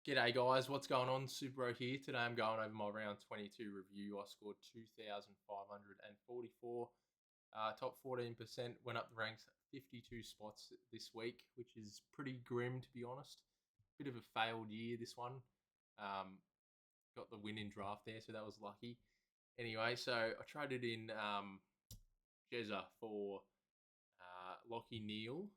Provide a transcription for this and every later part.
G'day guys, what's going on? Super here. Today I'm going over my round 22 review. I scored 2,544. Top 14%, went up the ranks 52 spots this week, which is pretty grim to be honest. Bit of a failed year this one. Got the win in draft there, so that was lucky. Anyway, so I traded in Jezza for Lockie Neal.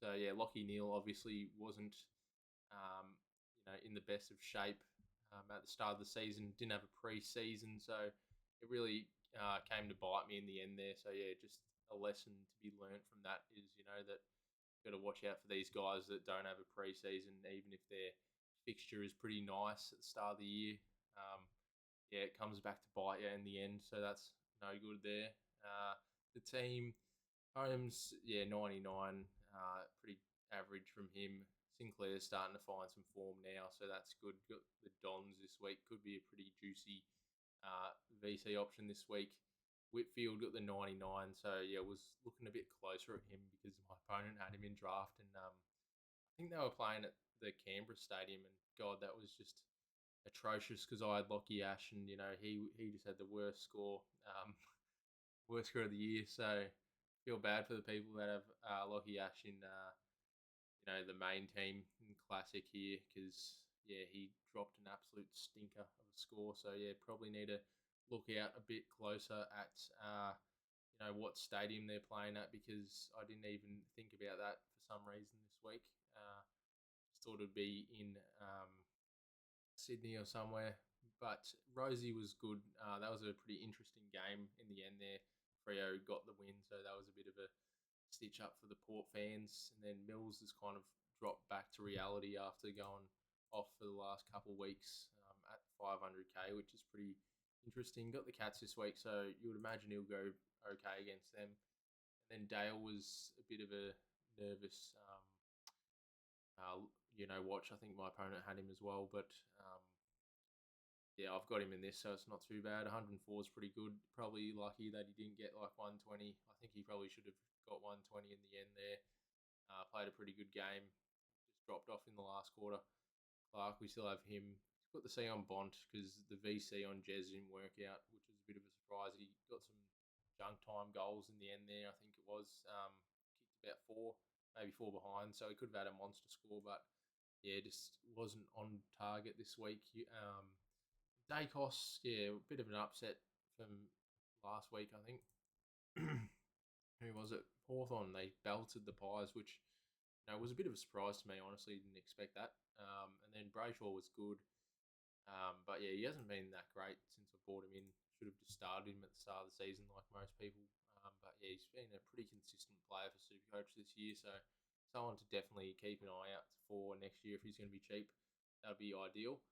So yeah, Lockie Neal obviously wasn't in the best of shape at the start of the season. Didn't have a pre-season, so it really came to bite me in the end there. So yeah, just a lesson to be learnt from that is that you've got to watch out for these guys that don't have a pre-season, even if their fixture is pretty nice at the start of the year. Yeah, it comes back to bite you in the end, so that's no good there. The team, Holmes, 99, pretty average from him. Sinclair's starting to find some form now, so that's good. Got the Dons this week, could be a pretty juicy VC option this week. Whitfield got the 99, so yeah, was looking a bit closer at him because my opponent had him in draft, and I think they were playing at the Canberra Stadium, and God, that was just atrocious because I had Lockie Ash, and he just had the worst score, worst score of the year. So feel bad for the people that have Lockie Ash in the main team in Classic here because he dropped an absolute stinker of a score. So yeah, probably need to look out a bit closer at what stadium they're playing at because I didn't even think about that for some reason this week. Just thought it'd be in Sydney or somewhere. But Rosie was good. That was a pretty interesting game in the end there. Freo got the win, so that was a bit of a stitch up for the Port fans. And then Mills has kind of dropped back to reality after going off for the last couple of weeks at 500k, which is pretty interesting. Got the Cats this week, so you would imagine he'll go okay against them. And then Dale was a bit of a nervous watch. I think my opponent had him as well, but I've got him in this, so it's not too bad. 104 is pretty good. Probably lucky that he didn't get like 120. I think he probably should have got 120 in the end there. Played a pretty good game. Just dropped off in the last quarter. Clark, we still have him. He's got the C on Bont because the VC on Jez didn't work out, which was a bit of a surprise. He got some junk time goals in the end there, I think it was. Kicked about four, maybe four behind, so he could have had a monster score, but just wasn't on target this week. Dacos, a bit of an upset from last week, I think. Who was it? Hawthorn, they belted the Pies, which was a bit of a surprise to me. Honestly, didn't expect that. And then Brayshaw was good. But he hasn't been that great since I brought him in. Should have just started him at the start of the season like most people. But he's been a pretty consistent player for SuperCoach this year. So someone to definitely keep an eye out for next year if he's going to be cheap. That would be ideal.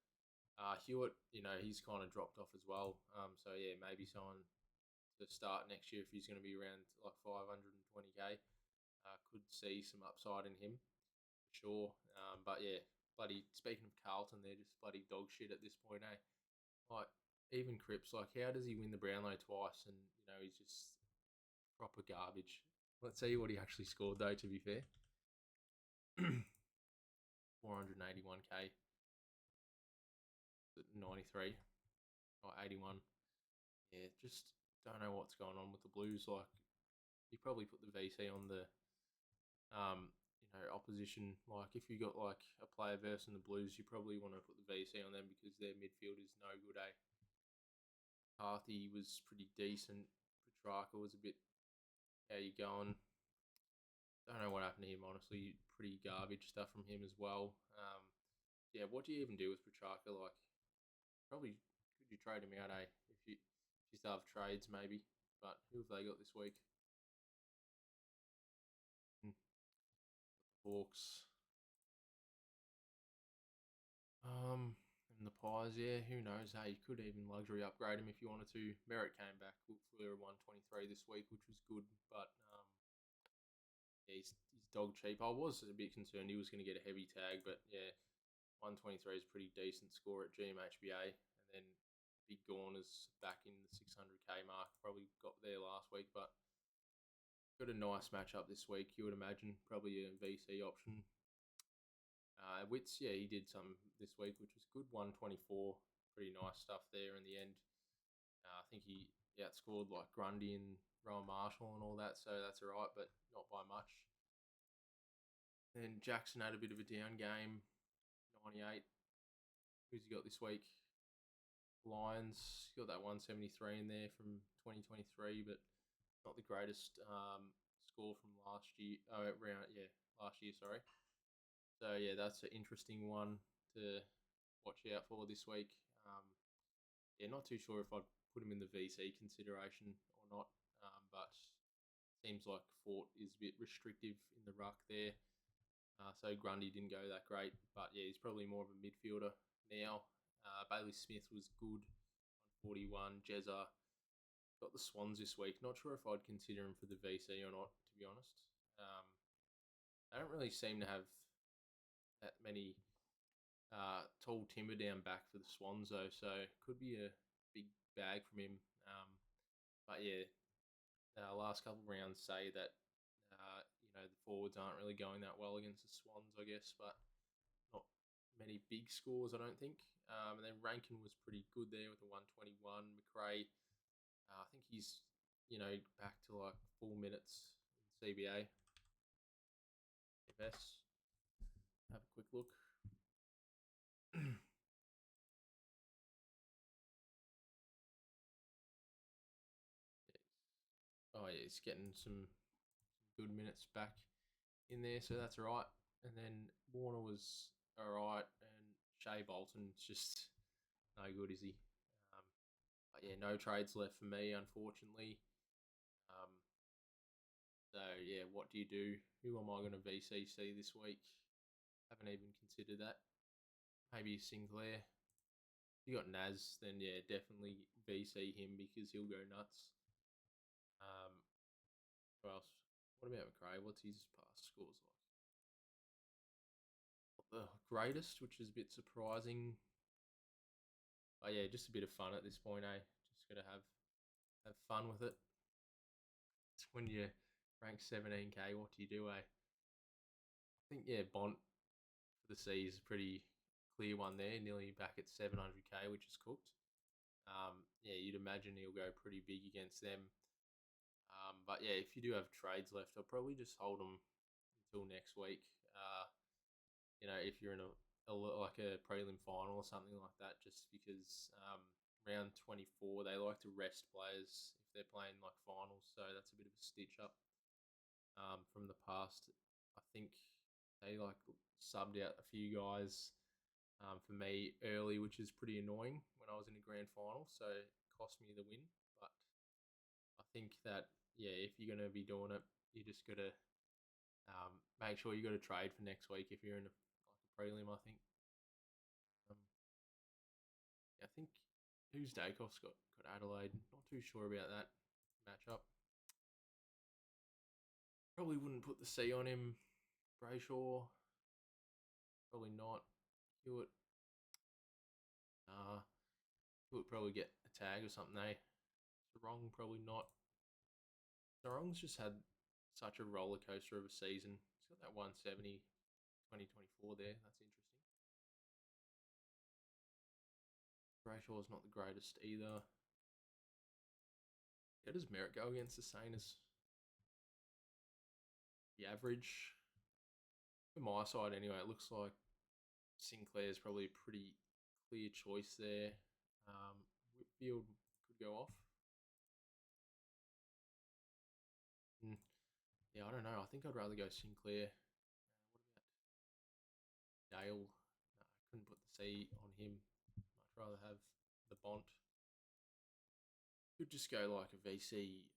Hewitt, he's kind of dropped off as well. So maybe someone to start next year if he's going to be around like 520k. Could see some upside in him for sure. But bloody speaking of Carlton, they're just bloody dog shit at this point, eh? Like even Cripps, like how does he win the Brownlow twice and he's just proper garbage. Let's see what he actually scored though. To be fair, 481k. 93 or 81. Just don't know what's going on with the Blues. Like, you probably put the VC on the opposition. Like, if you got like a player versus the Blues, you probably want to put the VC on them because their midfield is no good, eh? Carthy was pretty decent. Petrarca was a bit, how you going? Don't know what happened to him, honestly. Pretty garbage stuff from him as well. What do you even do with Petrarca? Like, probably could you trade him out, eh? If you still have trades, maybe. But who have they got this week? Hawks. And the Pies, who knows? Hey, you could even luxury upgrade him if you wanted to. Merritt came back for 123 this week, which was good, but he's dog cheap. I was a bit concerned he was going to get a heavy tag, but 123 is a pretty decent score at GMHBA. And then Big Gorner's back in the 600k mark. Probably got there last week, but got a nice matchup this week, you would imagine. Probably a VC option. Wits, yeah, he did some this week, which was good. 124, pretty nice stuff there in the end. I think he outscored like Grundy and Rowan Marshall and all that, so that's all right, but not by much. Then Jackson had a bit of a down game, 98. Who's he got this week? Lions, got that 173 in there from 2023, but not the greatest score from last year. Last year, sorry. So yeah, that's an interesting one to watch out for this week. Not too sure if I'd put him in the VC consideration or not, but seems like Fort is a bit restrictive in the ruck there. So Grundy didn't go that great, but yeah, he's probably more of a midfielder now. Bailey Smith was good, 141. Jezza got the Swans this week. Not sure if I'd consider him for the VC or not, to be honest. They don't really seem to have that many tall timber down back for the Swans though, so could be a big bag from him. But yeah, last couple of rounds say that the forwards aren't really going that well against the Swans, I guess, but not many big scores, I don't think. And then Rankin was pretty good there with the 121. McRae, I think he's back to like 4 minutes in CBA. FS, have a quick look. Oh yeah, he's getting some good minutes back in there, so that's all right. And then Warner was all right, and Shea Bolton's just no good, is he? But yeah, no trades left for me, unfortunately. Um, so yeah, what do you do? Who am I going to VCC this week? Haven't even considered that. Maybe Sinclair. If you got Naz, then yeah, definitely VC him because he'll go nuts. Who else? What about McRae? What's his past scores like? Not the greatest, which is a bit surprising. But yeah, just a bit of fun at this point, eh? Just gotta have fun with it. It's when you rank 17k, what do you do, eh? I think yeah, Bont for the C is a pretty clear one there, nearly back at 700k, which is cooked. Yeah, you'd imagine he'll go pretty big against them. But yeah, if you do have trades left, I'll probably just hold them until next week. If you're in like a prelim final or something like that, just because round 24 they like to rest players if they're playing like finals, so that's a bit of a stitch up from the past. I think they like subbed out a few guys for me early, which is pretty annoying when I was in a grand final, so it cost me the win. But I think that yeah, if you're going to be doing it, you just got to make sure you got a trade for next week if you're in a prelim. I think. I think who's Dacos got Adelaide. Not too sure about that matchup. Probably wouldn't put the C on him. Brayshaw. Probably not. Hewitt. Hewitt probably get a tag or something. Sarong probably not. Sarong's just had such a roller coaster of a season. He's got that 170 2024 there. That's interesting. Brayshaw's not the greatest either. How does Merritt go against the Saints? The average. For my side, anyway, it looks like Sinclair's probably a pretty clear choice there. Whitfield could go off. Yeah, I don't know. I think I'd rather go Sinclair. What about Dale? No, I couldn't put the C on him. Much rather have the Bont. Could just go like a VC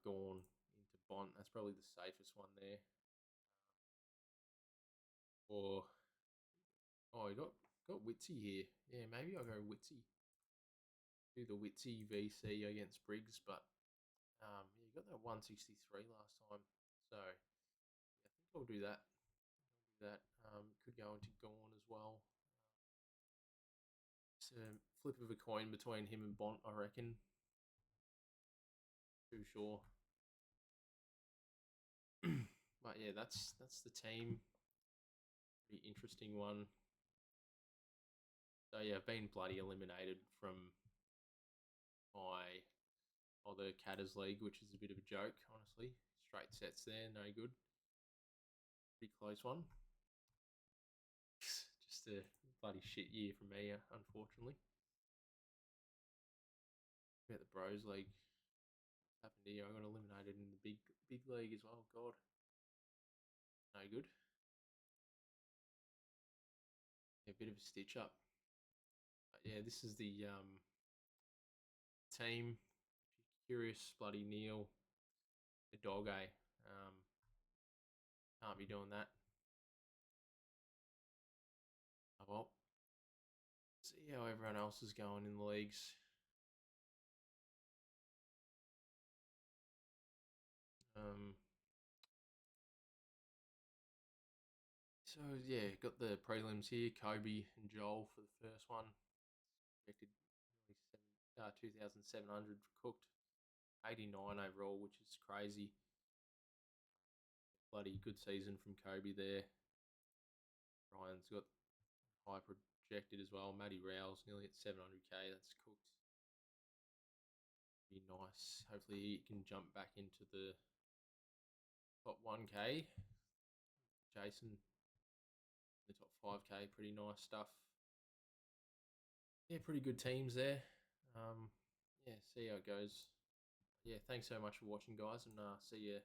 Gorn into Bont. That's probably the safest one there. Or you got Witsy here. Yeah, maybe I'll go Witsy. Do the Witsy VC against Briggs, but you got that 163 last time, so yeah, I think I'll do that. Could go into Gorn as well. It's a flip of a coin between him and Bont, I reckon. Too sure. But yeah, that's the team. Pretty interesting one. So yeah, I've been bloody eliminated from my other Catters League, which is a bit of a joke, honestly. Straight sets there, no good. Pretty close one. Just a bloody shit year for me, unfortunately. About the Bros League. What happened here? I got eliminated in the big league as well. God, no good. A bit of a stitch up. But yeah, this is the team. If you're curious, bloody Neil, the dog, eh? Can't be doing that. Oh well. See how everyone else is going in the leagues. So yeah, got the prelims here. Kobe and Joel for the first one. Projected nearly 2,700 cooked. 89 overall, which is crazy. Bloody good season from Kobe there. Ryan's got high projected as well. Matty Rouse nearly at 700k. That's cooked. Be nice. Hopefully he can jump back into the top 1k. Jason, the top 5k. Pretty nice stuff. Yeah, pretty good teams there. Yeah, see how it goes. Yeah, thanks so much for watching, guys, and see you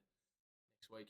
next week.